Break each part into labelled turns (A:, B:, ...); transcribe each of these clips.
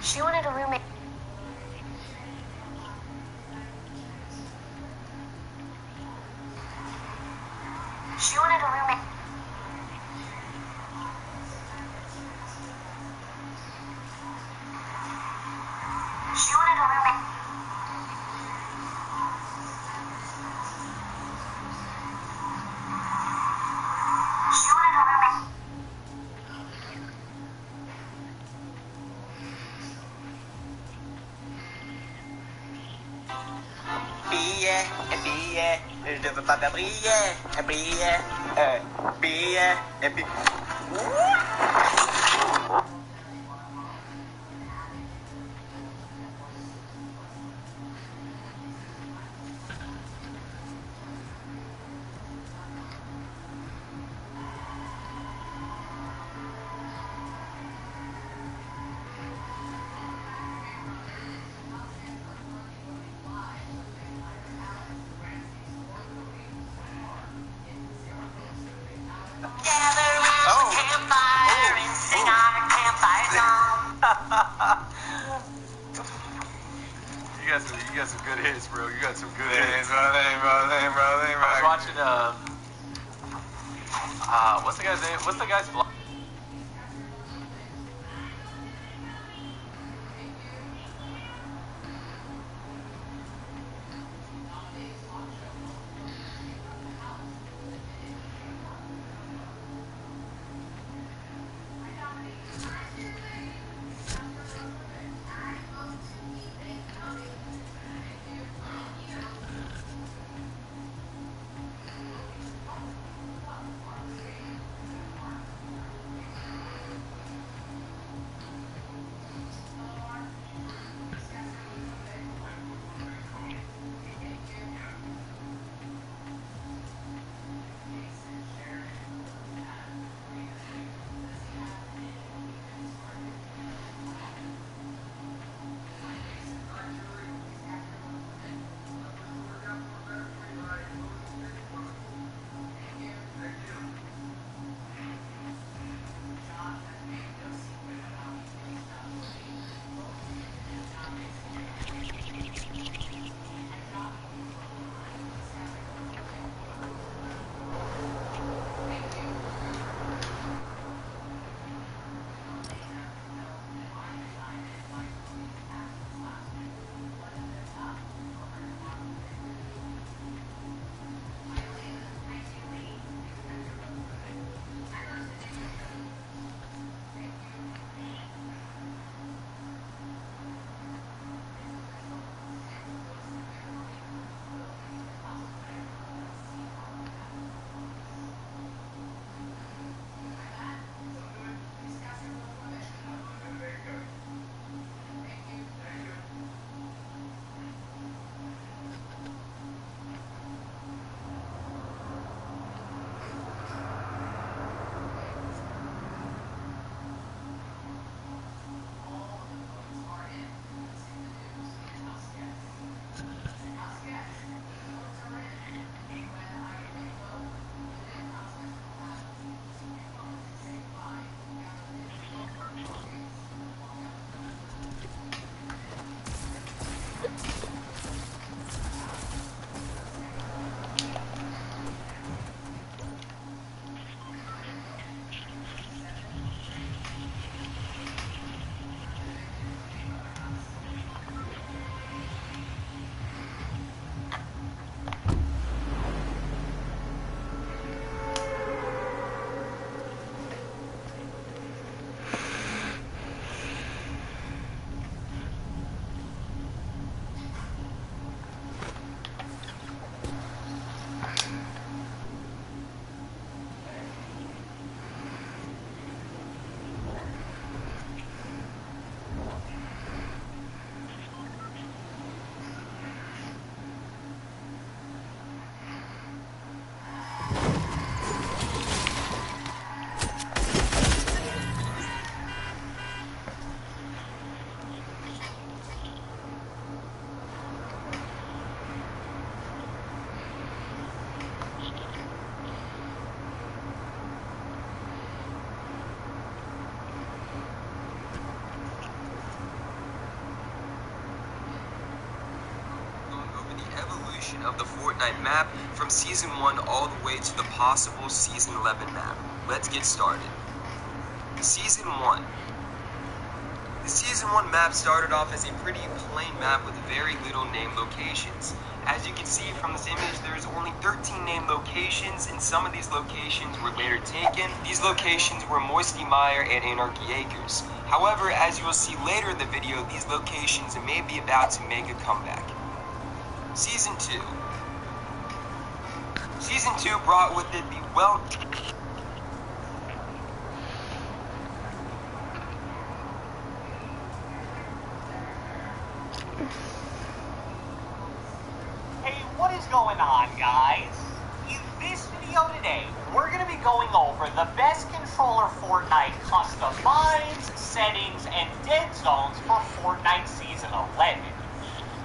A: She wanted a roommate. She wanted a roommate. She wanted a roommate. She wanted a roommate.
B: Briller, briller, je veux pas briller, briller, briller, et puis...
C: You got some good hits, bro. You got some good hits. I was watching, what's the guy's name? What's the guy's vlog?
D: location of the Fortnite map from Season 1 all the way to the possible Season 11 map. Let's get started. Season 1. The Season 1 map started off as a pretty plain map with very little named locations. As you can see from this image, there's only 13 named locations, and some of these locations were later taken. These locations were Moisty Mire and Anarchy Acres. However, as you will see later in the video, these locations may be about to make a comeback. Season 2. Season 2 brought with it the
E: Hey, what is going on, guys? In this video today, we're going to be going over the best controller Fortnite custom binds, settings, and dead zones for Fortnite Season 11.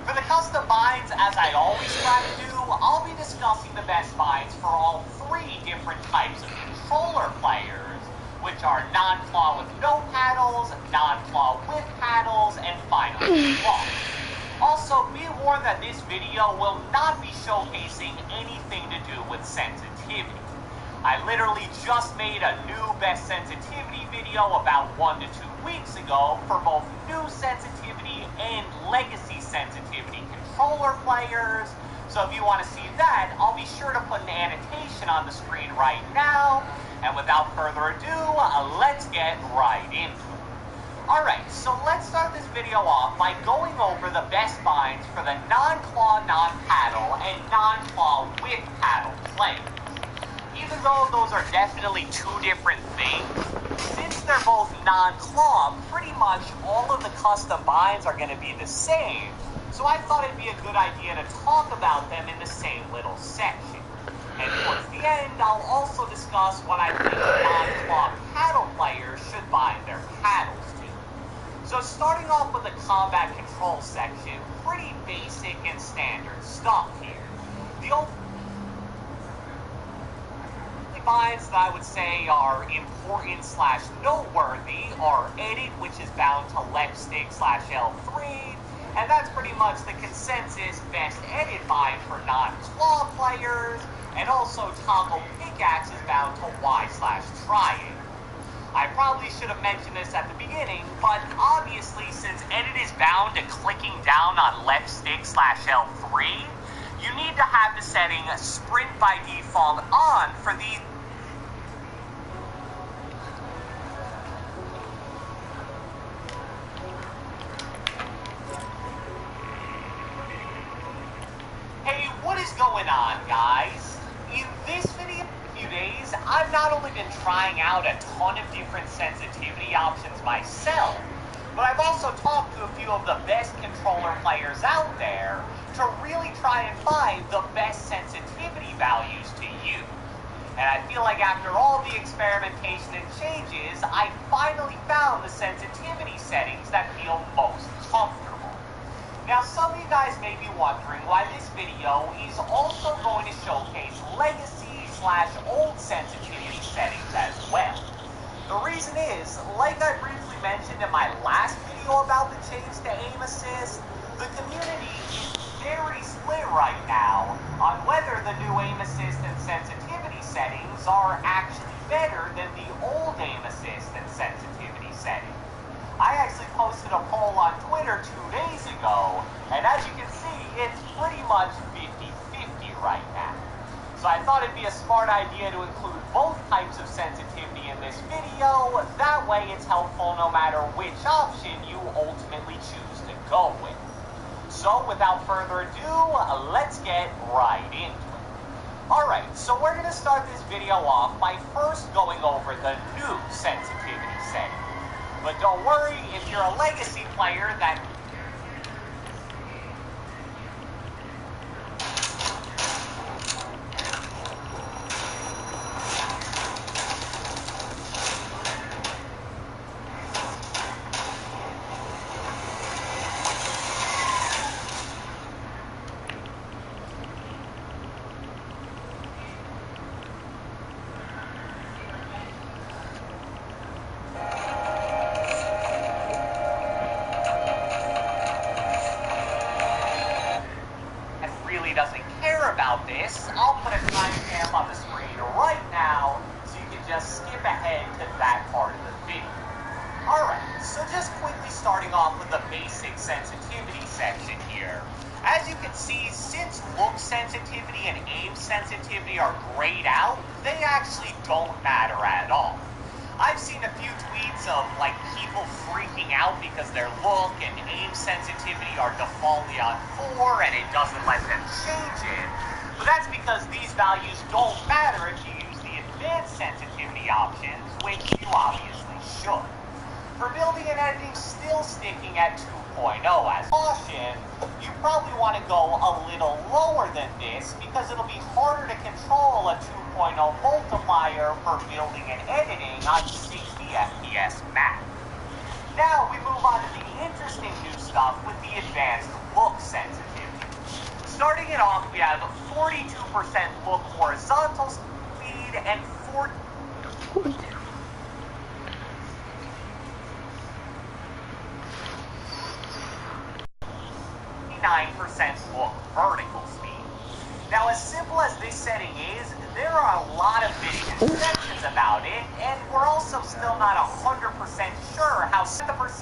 E: For the custom binds, as I always try to do, I'll be discussing the best binds for all three different types of controller players, which are non-claw with no paddles, non-claw with paddles, and finally claw. Also, be warned that this video will not be showcasing anything to do with sensitivity. I literally just made a new best sensitivity video about 1 to 2 weeks ago for both new sensitivity and legacy sensitivity controller players. So if you want to see that, I'll be sure to put an annotation on the screen right now. And without further ado, let's get right into it. Alright, so let's start this video off by going over the best binds for the non-claw, non-paddle, and non-claw with paddle players. Even though those are definitely two different things, since they're both non-claw, pretty much all of the custom binds are going to be the same, so I thought it'd be a good idea to talk about them in the same little section. And towards the end, I'll also discuss what I think non-claw paddle players should bind their paddles to. So starting off with the combat control section, pretty basic and standard stuff here. The only binds that I would say are important / noteworthy are edit, which is bound to left stick / L3, and that's pretty much the consensus best edit bind for non-claw players, and also toggle pickaxe is bound to Y / triangle. I probably should have mentioned this at the beginning, but obviously since edit is bound to clicking down on left stick / L3, you need to have the setting sprint by default on for these. Hey, what is going on, guys? In this video, few days, I've not only been trying out a ton of different sensitivity options myself, but I've also talked to a few of the best controller players out there to really try and find the best sensitivity values to use. And I feel like after all the experimentation and changes, I finally found the sensitivity settings that feel most comfortable. Now, some of you guys may be wondering why this video is also going to showcase legacy / old sensitivity settings as well. The reason is, like I briefly mentioned in my last video about the change to aim assist, the community is very split right now on whether the new aim assist and sensitivity settings are actually better than the old aim assist and sensitivity settings. I actually posted a poll on Twitter 2 days ago, and as you can see, it's pretty much 50-50 right now. So I thought it'd be a smart idea to include both types of sensitivity in this video. That way it's helpful no matter which option you ultimately choose to go with. So without further ado, let's get right into it. Alright, so we're going to start this video off by first going over the new sensitivity setting. But don't worry, if you're a legacy player that this, I'll put a timestamp on the screen right now so you can just skip ahead to that part of the video. Alright, so just quickly starting off with the basic sensitivity section here. As you can see, since look sensitivity and aim sensitivity are grayed out, they actually don't matter at all. I've seen a few tweets of like people freaking out because their look and aim sensitivity are defaultly on 4 and it doesn't let them change it. But that's because these values don't matter if you use the advanced sensitivity options, which you obviously should. For building and editing, still sticking at 2.0 as caution, you probably want to go a little lower than this because it'll be harder to control a 2.0 multiplier for building and editing on 60 FPS map. Now we move on to the interesting new stuff with the advanced look sensitivity. Starting it off, we have 42% look horizontal speed and 49% look vertical speed. Now, as simple as this setting is, there are a lot of misconceptions about it, and we're also still not 100% sure how the percent